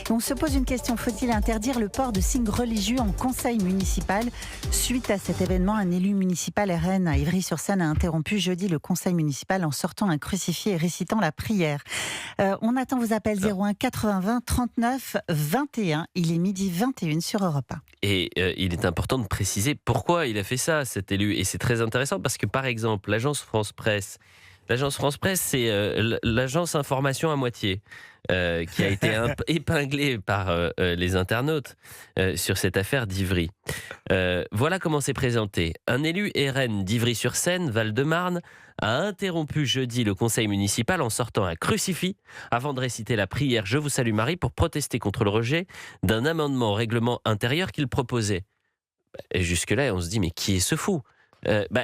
On se pose une question, faut-il interdire le port de signes religieux en conseil municipal? Suite à cet événement, un élu municipal RN à Ivry-sur-Seine a interrompu jeudi le conseil municipal en sortant un crucifix et récitant la prière. On attend vos appels 01 80 20 39 21. Il est 12h21 sur Europe 1. Et il est important de préciser pourquoi il a fait ça, cet élu. Et c'est très intéressant parce que, par exemple, l'agence France Presse, c'est l'agence information à moitié, qui a été épinglée par les internautes sur cette affaire d'Ivry. Voilà comment c'est présenté. Un élu RN d'Ivry-sur-Seine, Val-de-Marne, a interrompu jeudi le conseil municipal en sortant un crucifix avant de réciter la prière « Je vous salue Marie » pour protester contre le rejet d'un amendement au règlement intérieur qu'il proposait. Et jusque-là, on se dit, mais qui est ce fou ?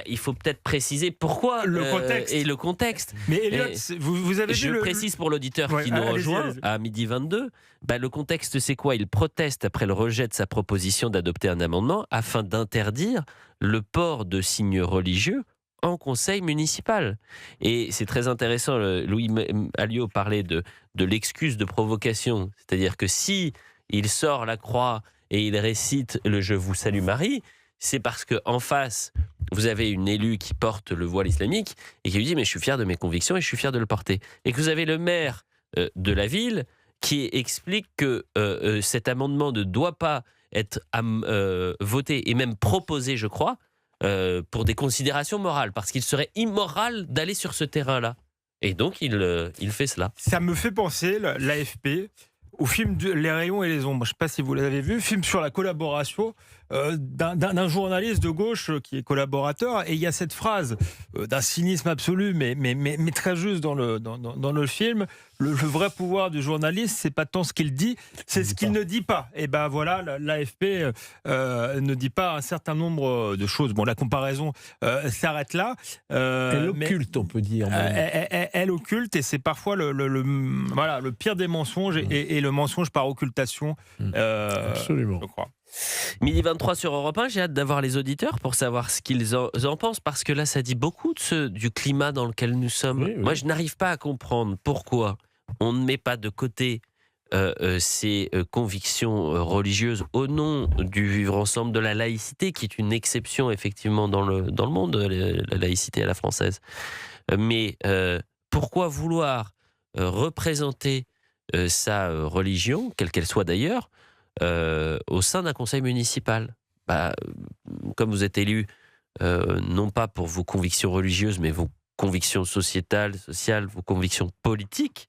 Il faut peut-être préciser pourquoi et le contexte. Mais Elliot, vous avez je vu précise pour l'auditeur qui nous rejoint à 12h22, le contexte c'est quoi? Il proteste après le rejet de sa proposition d'adopter un amendement afin d'interdire le port de signes religieux en conseil municipal. Et c'est très intéressant, Louis Alliot parlait de l'excuse de provocation, c'est-à-dire que si il sort la croix et il récite le « Je vous salue Marie », c'est parce qu'en face, vous avez une élue qui porte le voile islamique et qui lui dit « mais je suis fier de mes convictions et je suis fier de le porter ». Et que vous avez le maire de la ville qui explique que cet amendement ne doit pas être voté et même proposé, je crois, pour des considérations morales, parce qu'il serait immoral d'aller sur ce terrain-là. Et donc, il fait cela. Ça me fait penser, l'AFP, au film Les rayons et les ombres. Je ne sais pas si vous l'avez vu, film sur la collaboration d'un journaliste de gauche qui est collaborateur. Et il y a cette phrase d'un cynisme absolu, mais très juste dans le film. Le vrai pouvoir du journaliste, c'est pas tant ce qu'il dit, c'est ce qu'il ne dit pas. Et ben voilà, l'AFP ne dit pas un certain nombre de choses. Bon, la comparaison s'arrête là. Elle occulte, on peut dire. Elle occulte, et c'est parfois le pire des mensonges, et le mensonge par occultation. Absolument. Je crois. 12h23 sur Europe 1, j'ai hâte d'avoir les auditeurs pour savoir ce qu'ils en pensent, parce que là, ça dit beaucoup du climat dans lequel nous sommes. Oui. Moi, je n'arrive pas à comprendre pourquoi on ne met pas de côté ces convictions religieuses au nom du vivre ensemble, de la laïcité, qui est une exception effectivement dans le monde, la laïcité à la française. Mais pourquoi vouloir représenter sa religion, quelle qu'elle soit d'ailleurs, au sein d'un conseil municipal? Comme vous êtes élu, non pas pour vos convictions religieuses, mais vos convictions sociales, vos convictions politiques,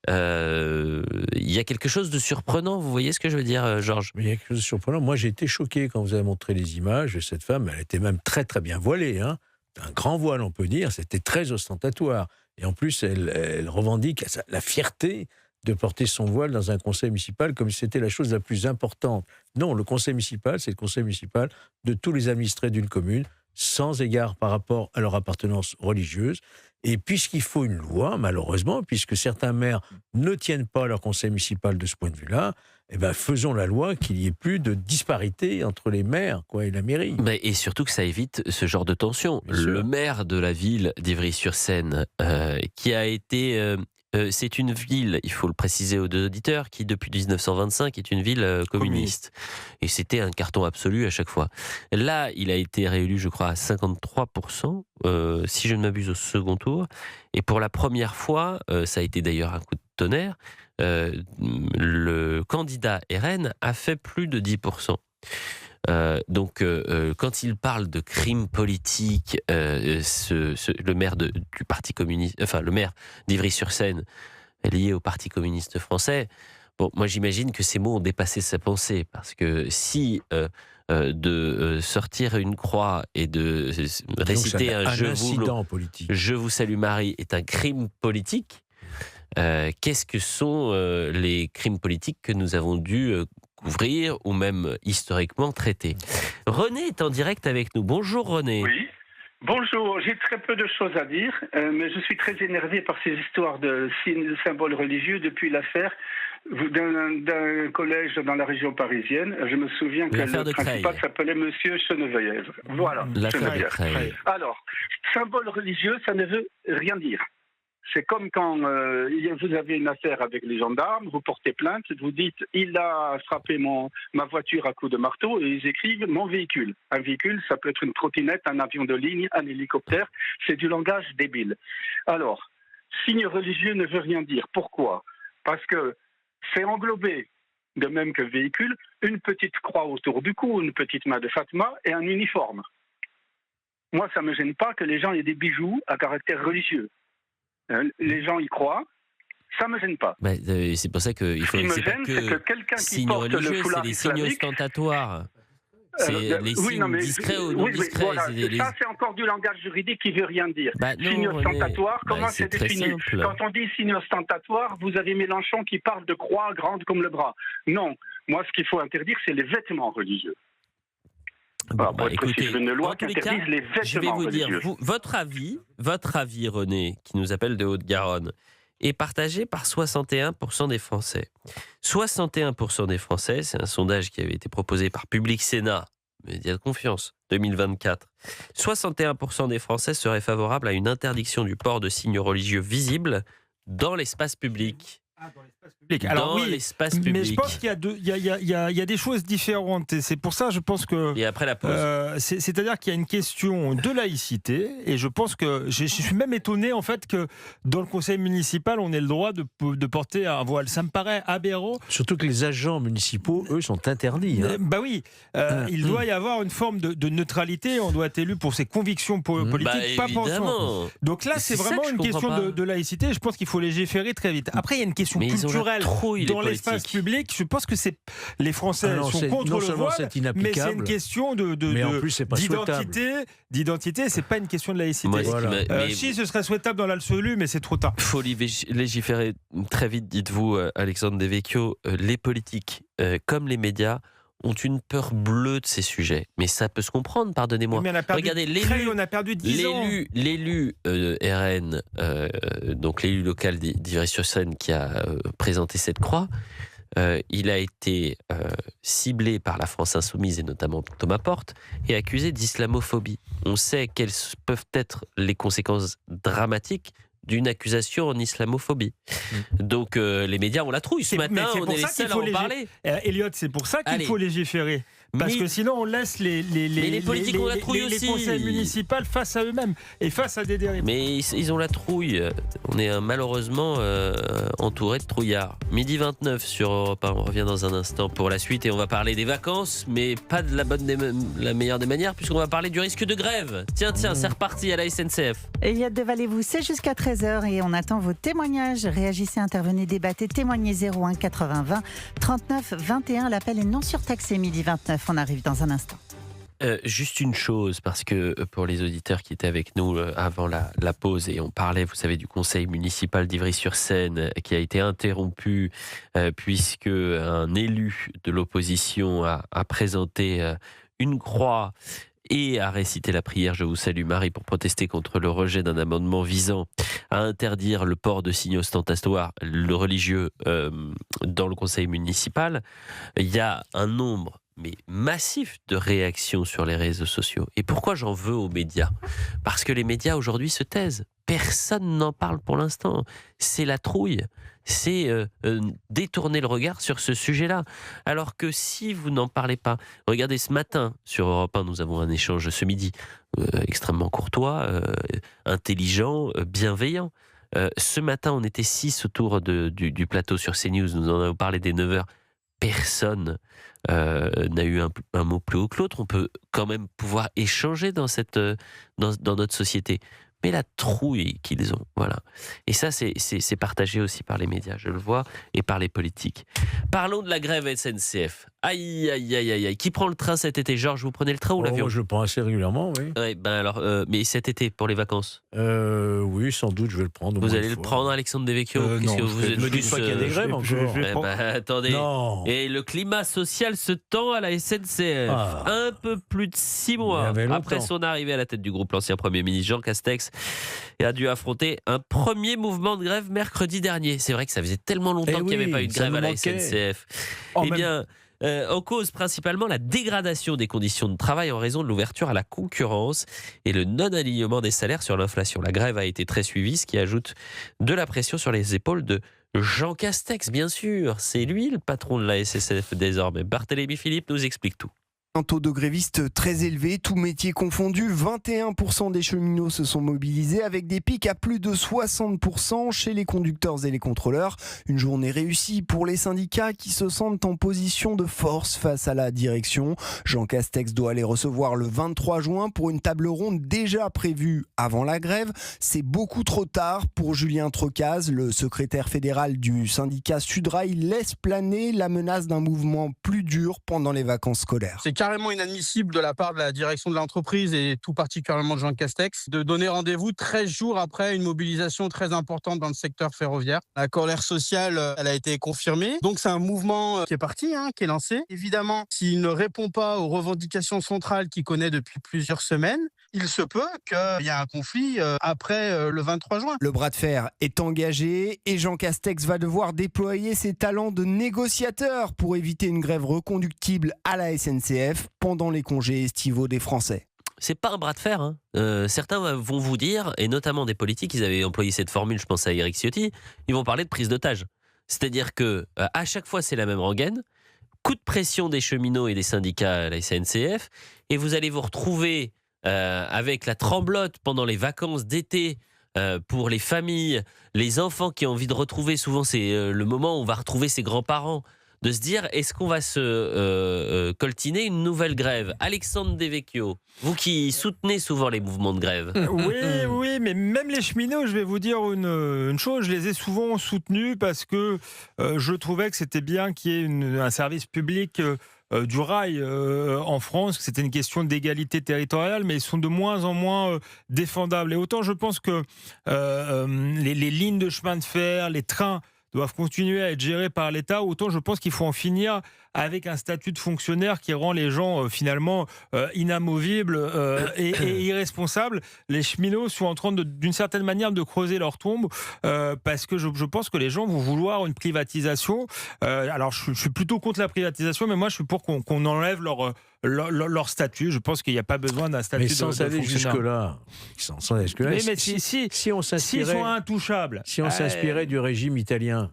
il y a quelque chose de surprenant. Vous voyez ce que je veux dire, Georges? Mais il y a quelque chose de surprenant. Moi, j'ai été choqué quand vous avez montré les images de cette femme. Elle était même très très bien voilée, hein. Un grand voile, on peut dire. C'était très ostentatoire. Et en plus, elle revendique la fierté de porter son voile dans un conseil municipal comme si c'était la chose la plus importante. Non, le conseil municipal, c'est le conseil municipal de tous les administrés d'une commune, sans égard par rapport à leur appartenance religieuse. Et puisqu'il faut une loi, malheureusement, puisque certains maires ne tiennent pas leur conseil municipal de ce point de vue-là, faisons la loi qu'il n'y ait plus de disparité entre les maires et la mairie. Et surtout que ça évite ce genre de tension. Le maire de la ville d'Ivry-sur-Seine, qui a été... c'est une ville, il faut le préciser aux deux auditeurs, qui depuis 1925 est une ville communiste. Et c'était un carton absolu à chaque fois. Là, il a été réélu, je crois, à 53%, si je ne m'abuse, au second tour. Et pour la première fois, ça a été d'ailleurs un coup de tonnerre, le candidat RN a fait plus de 10%. Donc, quand il parle de crimes politiques, le maire du Parti communiste, enfin le maire d'Ivry-sur-Seine, lié au Parti communiste français, bon, moi j'imagine que ces mots ont dépassé sa pensée, parce que si de sortir une croix et de réciter un je vous salue Marie est un crime politique, qu'est-ce que sont les crimes politiques que nous avons dû couvrir ou même historiquement traiter? René est en direct avec nous. Bonjour René. Oui, bonjour. J'ai très peu de choses à dire, mais je suis très énervé par ces histoires de symboles religieux depuis l'affaire d'un collège dans la région parisienne. Je me souviens que le principal s'appelait Monsieur Cheneviève. Voilà, L'affaire de Creil. Alors, symbole religieux, ça ne veut rien dire. C'est comme quand vous avez une affaire avec les gendarmes, vous portez plainte, vous dites « il a frappé ma voiture à coups de marteau » et ils écrivent « mon véhicule ». Un véhicule, ça peut être une trottinette, un avion de ligne, un hélicoptère, c'est du langage débile. Alors, signe religieux ne veut rien dire. Pourquoi ? Parce que c'est englobé, de même que véhicule, une petite croix autour du cou, une petite main de Fatma et un uniforme. Moi, ça ne me gêne pas que les gens aient des bijoux à caractère religieux. Les gens y croient, ça ne me gêne pas. C'est pour ça qu'il faut... Ce qui me gêne, c'est que quelqu'un qui porte le foulard c'est les signes islamique... ostentatoires. C'est les signes discrets ou non discrets. Voilà, ça, c'est encore du langage juridique qui ne veut rien dire. Signe ostentatoire, comment c'est défini ? Quand on dit signe ostentatoire, vous avez Mélenchon qui parle de croix grande comme le bras. Non, moi, ce qu'il faut interdire, c'est les vêtements religieux. Écoutez, une loi en tous qui les cas, interdise les vêtements je vais vous religieux. dire, votre avis, René, qui nous appelle de Haute-Garonne, est partagé par 61% des Français. 61% des Français, c'est un sondage qui avait été proposé par Public Sénat, média de confiance, 2024. 61% des Français seraient favorables à une interdiction du port de signes religieux visibles dans l'espace public. Alors dans l'espace public. Mais je pense qu'il y a des choses différentes et c'est pour ça je pense que... Et après la pause. C'est-à-dire qu'il y a une question de laïcité et je pense que... Je suis même étonné en fait que dans le conseil municipal on ait le droit de porter un voile. Ça me paraît aberrant. Surtout que les agents municipaux, eux, sont interdits. Il doit y avoir une forme de neutralité. On doit être élu pour ses convictions politiques, pas pour soi. Donc là c'est vraiment une question de laïcité et je pense qu'il faut légiférer très vite. Après il y a une question culturelle dans l'espace public. Je pense que les Français sont contre le voile, mais c'est une question d'identité. C'est pas une question de laïcité. Si ce serait souhaitable dans l'absolu, mais c'est trop tard. Il faut légiférer très vite, dites-vous, Alexandre Devecchio. Les politiques, comme les médias, ont une peur bleue de ces sujets. Mais ça peut se comprendre, pardonnez-moi. Regardez, on a perdu 10 ans. L'élu RN, donc l'élu local d'Ivry-sur-Seine qui a présenté cette croix, il a été ciblé par la France Insoumise et notamment Thomas Porte et accusé d'islamophobie. On sait quelles peuvent être les conséquences dramatiques d'une accusation en islamophobie. Donc les médias ont la trouille. Ce matin, on est les seuls à en parler. Elliot, c'est pour ça qu'il faut légiférer. Parce que sinon, on laisse les politiques ont la trouille aussi. Les conseils municipaux face à eux-mêmes et face à des dérives. Mais ils ont la trouille. On est malheureusement entouré de trouillards. 12h29 sur Europe 1. On revient dans un instant pour la suite et on va parler des vacances, mais pas de la meilleure des manières, puisqu'on va parler du risque de grève. Tiens, c'est reparti à la SNCF. Elliot de Vallée-vous, c'est jusqu'à 13h et on attend vos témoignages. Réagissez, intervenez, débattez, témoignez 01 80 20 39 21. L'appel est non surtaxé, 12h29. On arrive dans un instant. Juste une chose, parce que pour les auditeurs qui étaient avec nous avant la pause, et on parlait, vous savez, du conseil municipal d'Ivry-sur-Seine qui a été interrompu puisque un élu de l'opposition a présenté une croix et a récité la prière « Je vous salue Marie » pour protester contre le rejet d'un amendement visant à interdire le port de signes ostentatoires, le religieux, dans le conseil municipal. Il y a un nombre massif de réactions sur les réseaux sociaux. Et pourquoi j'en veux aux médias ? Parce que les médias aujourd'hui se taisent. Personne n'en parle pour l'instant. C'est la trouille. C'est détourner le regard sur ce sujet-là. Alors que si vous n'en parlez pas, regardez ce matin sur Europe 1, nous avons un échange ce midi extrêmement courtois, intelligent, bienveillant. Ce matin, on était 6 autour du plateau sur CNews. Nous en avons parlé dès 9h. Personne n'a eu un mot plus haut que l'autre. On peut quand même pouvoir échanger dans notre société. Mais la trouille qu'ils ont, voilà. Et ça, c'est partagé aussi par les médias, je le vois, et par les politiques. Parlons de la grève SNCF. Aïe, aïe, aïe, aïe, aïe. Qui prend le train cet été ? Georges, vous prenez le train ou l'avion ? Moi, je le prends assez régulièrement, oui. Ouais, mais cet été, pour les vacances ? Oui, sans doute, je vais le prendre. Vous allez le prendre, Alexandre Devecchio ? Non, ne me dites pas qu'il y a des grèves encore. Attendez. Non. Et le climat social se tend à la SNCF. Un peu plus de 6 mois après son arrivée à la tête du groupe, l'ancien Premier ministre Jean Castex a dû affronter un premier mouvement de grève mercredi dernier. C'est vrai que ça faisait tellement longtemps qu'il n'y avait pas eu de grève à la SNCF. En cause principalement la dégradation des conditions de travail en raison de l'ouverture à la concurrence et le non-alignement des salaires sur l'inflation. La grève a été très suivie, ce qui ajoute de la pression sur les épaules de Jean Castex, bien sûr. C'est lui le patron de la SNCF désormais. Barthélémy Philippe nous explique tout. Un taux de grévistes très élevé, tout métier confondu. 21% des cheminots se sont mobilisés avec des pics à plus de 60% chez les conducteurs et les contrôleurs. Une journée réussie pour les syndicats qui se sentent en position de force face à la direction. Jean Castex doit les recevoir le 23 juin pour une table ronde déjà prévue avant la grève. C'est beaucoup trop tard pour Julien Trocaz, le secrétaire fédéral du syndicat Sudrail, laisse planer la menace d'un mouvement plus dur pendant les vacances scolaires. C'est carrément inadmissible de la part de la direction de l'entreprise et tout particulièrement de Jean Castex de donner rendez-vous 13 jours après une mobilisation très importante dans le secteur ferroviaire. La colère sociale, elle a été confirmée. Donc c'est un mouvement qui est parti, qui est lancé. Évidemment, s'il ne répond pas aux revendications centrales qu'il connaît depuis plusieurs semaines, il se peut qu'il y ait un conflit après le 23 juin. Le bras de fer est engagé et Jean Castex va devoir déployer ses talents de négociateur pour éviter une grève reconductible à la SNCF pendant les congés estivaux des Français. C'est pas un bras de fer. Certains vont vous dire, et notamment des politiques, ils avaient employé cette formule, je pense à Éric Ciotti, ils vont parler de prise d'otage. C'est-à-dire que à chaque fois, c'est la même rengaine. Coup de pression des cheminots et des syndicats à la SNCF, et vous allez vous retrouver avec la tremblote pendant les vacances d'été pour les familles, les enfants qui ont envie de retrouver, souvent c'est le moment où on va retrouver ses grands-parents, de se dire, est-ce qu'on va se coltiner une nouvelle grève? Alexandre Devecchio, vous qui soutenez souvent les mouvements de grève. Oui, mais même les cheminots, je vais vous dire une chose, je les ai souvent soutenus parce que je trouvais que c'était bien qu'il y ait un service public du rail en France, que c'était une question d'égalité territoriale, mais ils sont de moins en moins défendables. Et autant je pense que les lignes de chemin de fer, les trains doivent continuer à être gérés par l'État, autant je pense qu'il faut en finir avec un statut de fonctionnaire qui rend les gens finalement inamovibles et irresponsables. Les cheminots sont en train d'une certaine manière de creuser leur tombe parce que je pense que les gens vont vouloir une privatisation. Alors je suis plutôt contre la privatisation, mais moi je suis pour qu'on enlève leur statut. Je pense qu'il n'y a pas besoin d'un statut de fonctionnaire. Mais sans aller jusque-là. Mais si on s'inspirait, s'ils sont intouchables. Si on s'inspirait du régime italien,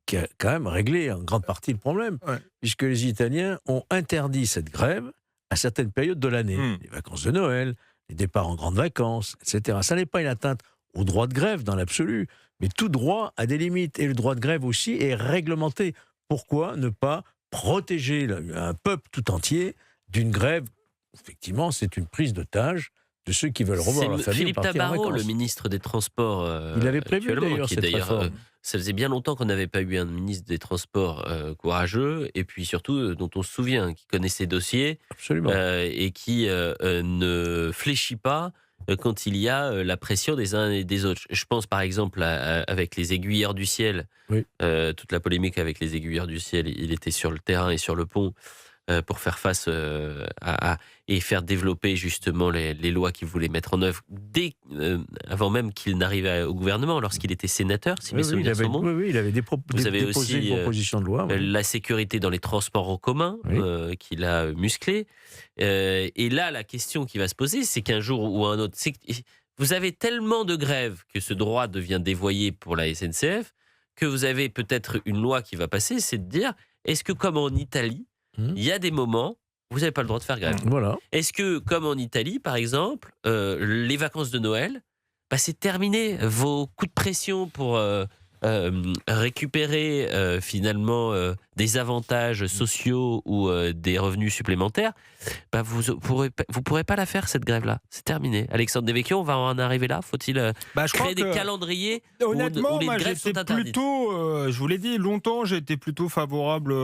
qui a quand même réglé en grande partie le problème, puisque les Italiens ont interdit cette grève à certaines périodes de l'année. Les vacances de Noël, les départs en grandes vacances, etc. Ça n'est pas une atteinte au droit de grève dans l'absolu, mais tout droit a des limites. Et le droit de grève aussi est réglementé. Pourquoi ne pas protéger un peuple tout entier d'une grève? Effectivement, c'est une prise d'otage de ceux qui veulent revoir leur famille. Philippe Tabarot, le ministre des Transports, il avait prévu d'ailleurs cette réforme. Ça faisait bien longtemps qu'on n'avait pas eu un ministre des Transports courageux, et puis surtout dont on se souvient, qui connaît ses dossiers. Absolument. Et qui ne fléchit pas quand il y a la pression des uns et des autres. Je pense par exemple avec les aiguilleurs du ciel, toute la polémique avec les aiguilleurs du ciel, il était sur le terrain et sur le pont pour faire face et faire développer justement les lois qu'il voulait mettre en œuvre avant même qu'il n'arrive au gouvernement, lorsqu'il était sénateur, si mes souvenirs sont bons. Oui, il avait déposé une proposition de loi. La sécurité dans les transports en commun, qu'il a musclé. Et là, la question qui va se poser, c'est qu'un jour ou un autre, vous avez tellement de grèves que ce droit devient dévoyé pour la SNCF, que vous avez peut-être une loi qui va passer, c'est de dire, est-ce que comme en Italie, il y a des moments où vous n'avez pas le droit de faire grève. Voilà. Est-ce que, comme en Italie, par exemple, les vacances de Noël, c'est terminé. Vos coups de pression pour récupérer finalement des avantages sociaux ou des revenus supplémentaires, vous pourrez pas la faire, cette grève-là. C'est terminé. Alexandre Devecchio, on va en arriver là. Faut-il créer des calendriers honnêtement, où les grèves sont interdites? Je vous l'ai dit, longtemps, j'ai été plutôt favorable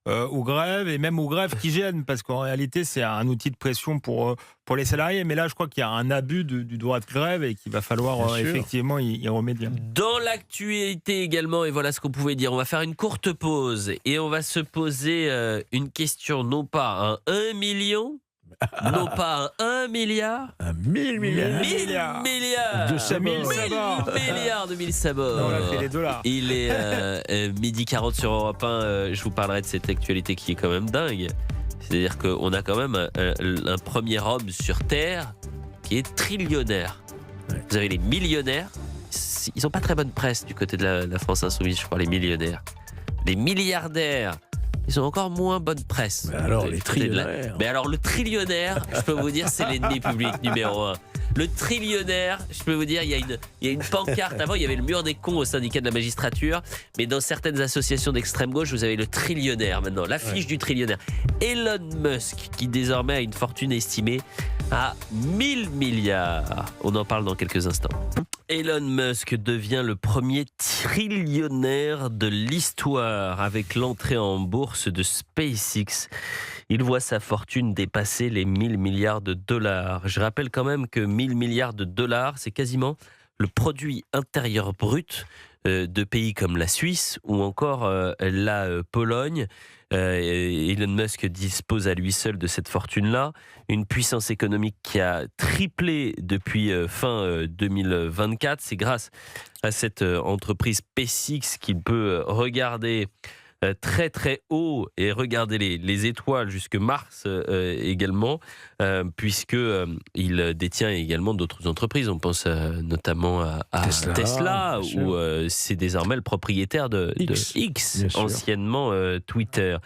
aux grèves et même aux grèves qui gênent, parce qu'en réalité c'est un outil de pression pour les salariés, mais là je crois qu'il y a un abus du droit de grève et qu'il va falloir effectivement y remédier. Dans l'actualité également, et voilà ce qu'on pouvait dire, on va faire une courte pause et on va se poser une question, non pas à 1 million non pas un milliard, Un 1000 milliards. 1000 milliards De sabords. 1000 sabords. 1000 milliards de 1000 sabords. Non, là, c'est les dollars. Il est midi 40 sur Europe 1. Je vous parlerai de cette actualité qui est quand même dingue. C'est-à-dire qu'on a quand même un premier homme sur Terre qui est trillionnaire. Ouais. Vous avez les millionnaires. Ils n'ont pas très bonne presse du côté de la France Insoumise, je crois, les millionnaires. Les milliardaires, ils ont encore moins bonne presse. Mais alors, Du les côté de trillionnaires. Mais alors, le trillionnaire, je peux vous dire, c'est l'ennemi public numéro 1. Le trillionnaire, je peux vous dire, il y a une pancarte. Avant, il y avait le mur des cons au syndicat de la magistrature. Mais dans certaines associations d'extrême gauche, vous avez le trillionnaire maintenant, l'affiche du trillionnaire. Elon Musk, qui désormais a une fortune estimée à 1000 milliards. On en parle dans quelques instants. Elon Musk devient le premier trillionnaire de l'histoire avec l'entrée en bourse de SpaceX. Il voit sa fortune dépasser les 1000 milliards de dollars. Je rappelle quand même que 1000 milliards de dollars, c'est quasiment le produit intérieur brut de pays comme la Suisse ou encore la Pologne. Elon Musk dispose à lui seul de cette fortune-là, une puissance économique qui a triplé depuis fin 2024. C'est grâce à cette entreprise SpaceX qu'il peut regarder très très haut et regarder les étoiles jusque Mars également, puisque il détient également d'autres entreprises. On pense notamment à Tesla où c'est désormais le propriétaire de X anciennement Twitter.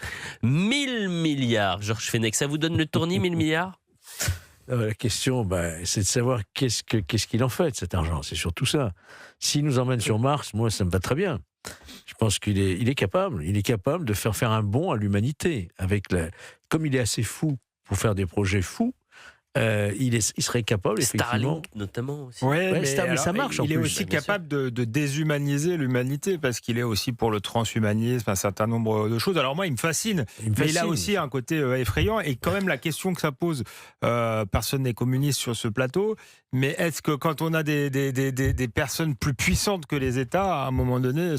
1000 milliards, Georges Fenech, ça vous donne le tournis, 1000 milliards? La question, c'est de savoir qu'est-ce qu'il en fait de cet argent. C'est surtout ça. S'il nous emmène sur Mars, moi, ça me va très bien. Je pense qu'il est capable. Il est capable de faire un bond à l'humanité. Comme il est assez fou pour faire des projets fous, il serait capable, effectivement. Starlink, notamment aussi. Ouais, mais ça marche en il est plus. aussi capable de déshumaniser l'humanité parce qu'il est aussi pour le transhumanisme, un certain nombre de choses. Alors moi, il me fascine. Mais il a aussi un côté effrayant. Et quand même, la question que ça pose, personne n'est communiste sur ce plateau, mais est-ce que quand on a des personnes plus puissantes que les États, à un moment donné,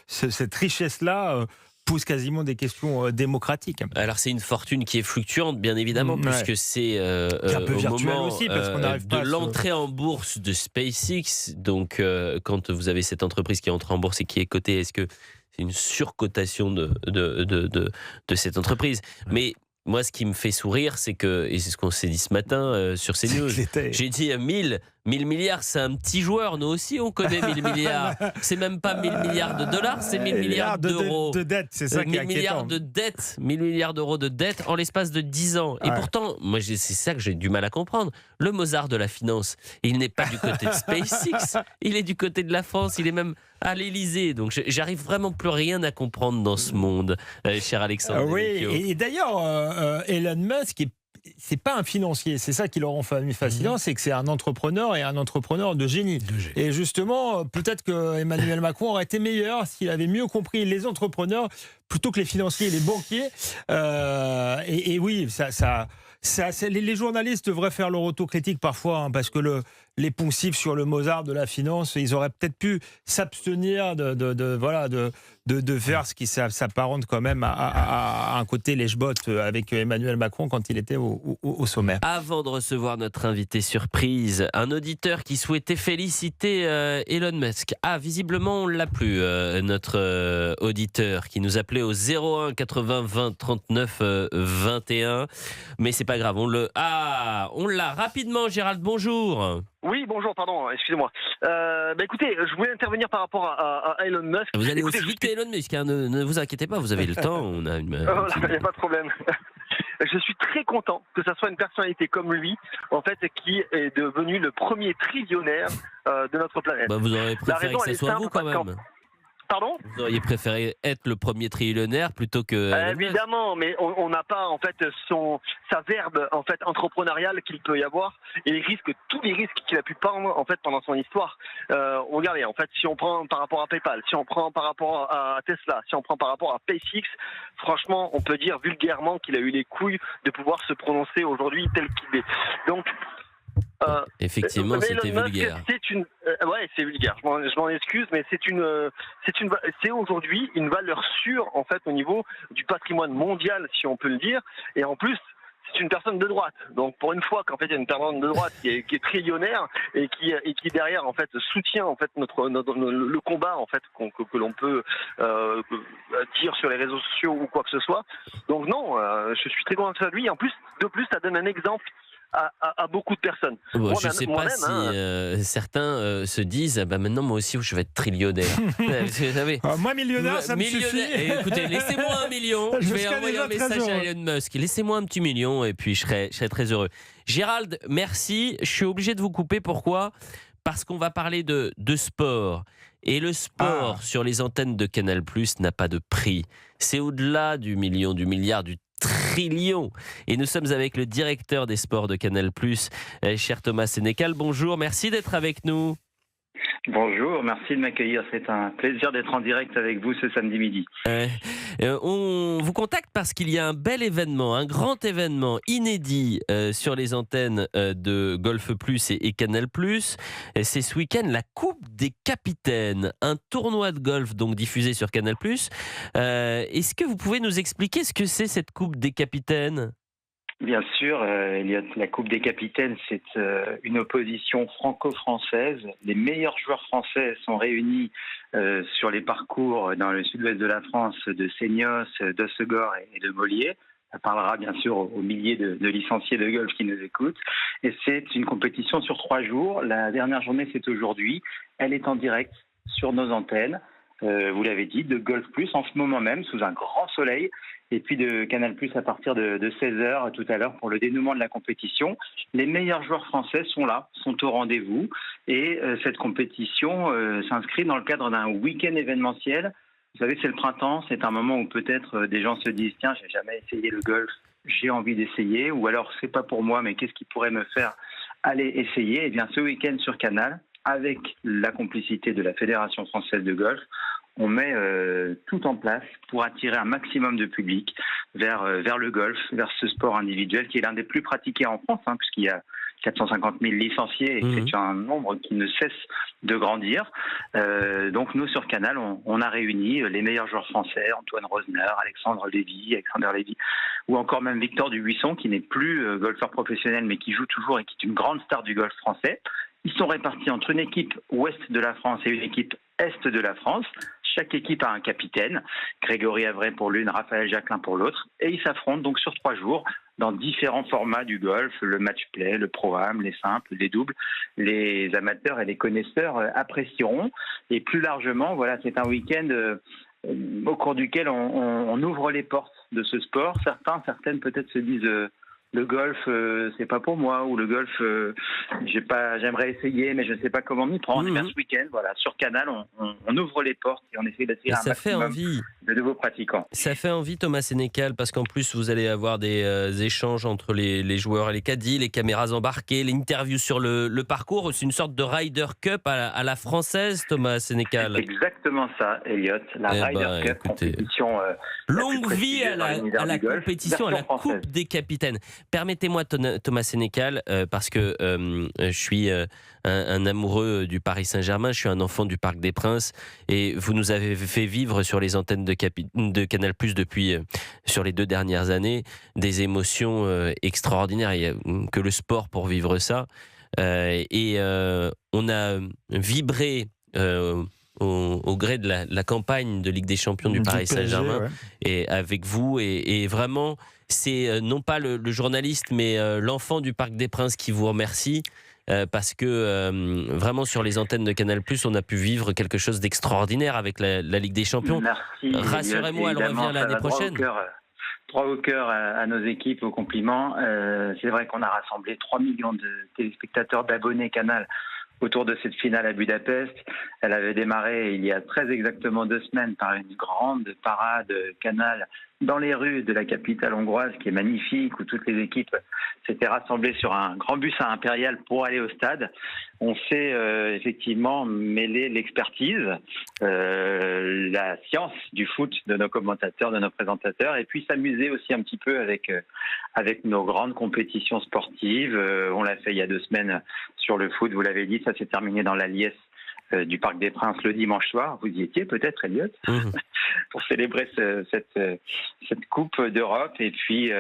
cette richesse-là pose quasiment des questions démocratiques. Alors c'est une fortune qui est fluctuante, bien évidemment, puisque c'est au moment aussi, parce qu'on n'arrive pas de l'entrée en bourse de SpaceX. Donc quand vous avez cette entreprise qui entre en bourse et qui est cotée, est-ce que c'est une surcotation de cette entreprise? Mais moi, ce qui me fait sourire, c'est que, et c'est ce qu'on s'est dit ce matin sur CNews, j'ai dit 1000 milliards, c'est un petit joueur. Nous aussi, on connaît 1000 milliards. C'est même pas 1000 milliards de dollars, c'est 1000 milliards d'euros. De dettes, c'est ça qui est 1000 milliards de dettes, 1000 milliards d'euros de dettes en l'espace de 10 ans. Et pourtant, moi, c'est ça que j'ai du mal à comprendre. Le Mozart de la finance, il n'est pas du côté de SpaceX, il est du côté de la France, il est même à l'Élysée. Donc, j'arrive vraiment plus rien à comprendre dans ce monde, cher Alexandre. Oui, et d'ailleurs, Elon Musk c'est pas un financier, c'est ça qui le rend fascinant, c'est que c'est un entrepreneur et un entrepreneur de génie. Et justement, peut-être que Emmanuel Macron aurait été meilleur s'il avait mieux compris les entrepreneurs plutôt que les financiers et les banquiers. Et oui, les journalistes devraient faire leur autocritique parfois, parce que les poncifs sur le Mozart de la finance, ils auraient peut-être pu s'abstenir de faire ce qui s'apparente quand même à un côté lèche-botte avec Emmanuel Macron quand il était au sommet. Avant de recevoir notre invité surprise, un auditeur qui souhaitait féliciter Elon Musk. Ah, visiblement, on l'a plus, notre auditeur qui nous appelait au 01 80 20 39 21. Mais c'est pas grave, on l'a rapidement, Gérald, bonjour. Oui, bonjour, pardon, excusez-moi. Écoutez, je voulais intervenir par rapport à Elon Musk. Vous allez aussi vite Elon Musk, hein, ne vous inquiétez pas, vous avez le temps. On a il n'y a pas de problème. Je suis très content que ça soit une personnalité comme lui, en fait, qui est devenu le premier trillionnaire de notre planète. Vous auriez préféré que ce soit vous quand même. Pardon ? Vous auriez préféré être le premier trillionnaire plutôt que... évidemment, mais on n'a pas en fait sa verbe en fait entrepreneuriale qu'il peut y avoir et tous les risques qu'il a pu prendre en fait pendant son histoire. Regardez, en fait, si on prend par rapport à PayPal, si on prend par rapport à Tesla, si on prend par rapport à SpaceX, franchement, on peut dire vulgairement qu'il a eu les couilles de pouvoir se prononcer aujourd'hui tel qu'il est. Donc effectivement, c'était vulgaire. C'est vulgaire. Je m'en excuse, mais c'est aujourd'hui une valeur sûre en fait au niveau du patrimoine mondial, si on peut le dire. Et en plus, c'est une personne de droite. Donc pour une fois qu'en fait il y a une personne de droite qui est trillionnaire et qui derrière en fait soutient en fait le combat en fait que l'on peut dire sur les réseaux sociaux ou quoi que ce soit. Donc non, je suis très content de lui. En plus, ça donne un exemple à beaucoup de personnes. Bon, je ne sais pas si certains se disent maintenant moi aussi je vais être trillionnaire. Vous savez, moi millionnaire, ça me suffit. Écoutez, laissez-moi 1 million. Je vais envoyer un message à Elon Musk. Laissez-moi un petit million et puis je serai très heureux. Gérald, merci. Je suis obligé de vous couper. Pourquoi ? Parce qu'on va parler de sport. Et le sport sur les antennes de Canal+ n'a pas de prix. C'est au-delà du million, du milliard, du trillion. Et nous sommes avec le directeur des sports de Canal+, cher Thomas Sénécal. Bonjour, merci d'être avec nous. Bonjour, merci de m'accueillir. C'est un plaisir d'être en direct avec vous ce samedi midi. On vous contacte parce qu'il y a un bel événement, un grand événement inédit sur les antennes de Golf Plus et Canal+. C'est ce week-end la Coupe des Capitaines, un tournoi de golf donc diffusé sur Canal+. Est-ce que vous pouvez nous expliquer ce que c'est cette Coupe des Capitaines ? Bien sûr, Elliot, la Coupe des Capitaines, c'est une opposition franco-française. Les meilleurs joueurs français sont réunis sur les parcours dans le sud-ouest de la France de Seignos, d'Ossegor et de Molière. Ça parlera bien sûr aux milliers de licenciés de golf qui nous écoutent. Et c'est une compétition sur 3 jours. La dernière journée, c'est aujourd'hui. Elle est en direct sur nos antennes. Vous l'avez dit, de Golf Plus en ce moment même, sous un grand soleil, et puis de Canal Plus à partir de 16h tout à l'heure pour le dénouement de la compétition. Les meilleurs joueurs français sont là, sont au rendez-vous, et cette compétition s'inscrit dans le cadre d'un week-end événementiel. Vous savez, c'est le printemps, c'est un moment où peut-être des gens se disent « Tiens, j'ai jamais essayé le golf, j'ai envie d'essayer », ou alors « C'est pas pour moi, mais qu'est-ce qui pourrait me faire aller essayer ?» Eh bien, ce week-end sur Canal, avec la complicité de la Fédération française de golf, on met tout en place pour attirer un maximum de public vers le golf, vers ce sport individuel qui est l'un des plus pratiqués en France, puisqu'il y a 450 000 licenciés et c'est un nombre qui ne cesse de grandir. Donc nous, sur Canal, on a réuni les meilleurs joueurs français, Antoine Rosner, Alexandre Lévy, ou encore même Victor Dubuisson, qui n'est plus golfeur professionnel, mais qui joue toujours et qui est une grande star du golf français. Ils sont répartis entre une équipe ouest de la France et une équipe est de la France. Chaque équipe a un capitaine, Grégory Avray pour l'une, Raphaël Jacquelin pour l'autre, et ils s'affrontent donc sur 3 jours dans différents formats du golf, le match-play, le pro-am, les simples, les doubles. Les amateurs et les connaisseurs apprécieront. Et plus largement, voilà, c'est un week-end au cours duquel on ouvre les portes de ce sport. Certaines peut-être se disent le golf, c'est pas pour moi, ou le golf, j'aimerais essayer, mais je ne sais pas comment m'y prendre. Et bien, ce week-end, voilà, sur Canal, on ouvre les portes et on essaie d'attirer un maximum de nouveaux pratiquants. Ça fait envie, Thomas Sénécal, parce qu'en plus, vous allez avoir des échanges entre les joueurs et les caddies, les caméras embarquées, l'interview sur le parcours. C'est une sorte de Ryder Cup à la française, Thomas Sénécal. C'est exactement ça, Elliot. La Ryder Cup, compétition longue vie à la compétition, à la Coupe des Capitaines. Permettez-moi, Thomas Sénécal, parce que je suis un amoureux du Paris Saint-Germain, je suis un enfant du Parc des Princes, et vous nous avez fait vivre sur les antennes de Canal+ depuis, sur les 2 dernières années, des émotions extraordinaires. Il n'y a que le sport pour vivre ça. Et on a vibré au gré de la campagne de Ligue des Champions du Paris Saint-Germain, et avec vous, et vraiment, c'est non pas le journaliste, mais l'enfant du Parc des Princes qui vous remercie, parce que vraiment sur les antennes de Canal+, on a pu vivre quelque chose d'extraordinaire avec la Ligue des Champions. Merci. Rassurez-moi, elle revient l'année prochaine. Droit au cœur à nos équipes, aux compliments. C'est vrai qu'on a rassemblé 3 millions de téléspectateurs, d'abonnés Canal autour de cette finale à Budapest. Elle avait démarré il y a très exactement 2 semaines par une grande parade Canal dans les rues de la capitale hongroise, qui est magnifique, où toutes les équipes s'étaient rassemblées sur un grand bus à Impérial pour aller au stade. On s'est effectivement mêlé l'expertise, la science du foot de nos commentateurs, de nos présentateurs, et puis s'amuser aussi un petit peu avec nos grandes compétitions sportives. On l'a fait il y a 2 semaines sur le foot, vous l'avez dit, ça s'est terminé dans la liesse du Parc des Princes le dimanche soir. Vous y étiez peut-être, Elliot, pour célébrer cette Coupe d'Europe. Et puis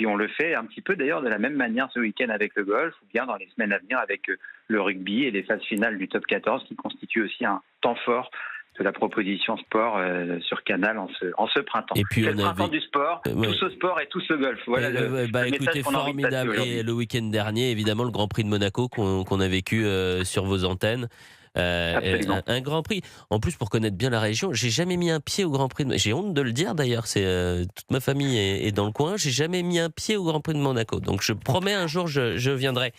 on le fait un petit peu d'ailleurs de la même manière ce week-end avec le golf, ou bien dans les semaines à venir avec le rugby et les phases finales du top 14 qui constituent aussi un temps fort de la proposition sport sur Canal en ce printemps. Et puis c'est le printemps du sport, tous au sport et tous au golf. Voilà le écoutez, message qu'on a envie de passer formidable. aujourd'hui. Et le week-end dernier, évidemment, le Grand Prix de Monaco qu'on a vécu sur vos antennes. Un Grand Prix. En plus, pour connaître bien la région, j'ai jamais mis un pied au Grand Prix. J'ai honte de le dire d'ailleurs. C'est toute ma famille est dans le coin. J'ai jamais mis un pied au Grand Prix de Monaco. Donc je promets un jour je viendrai.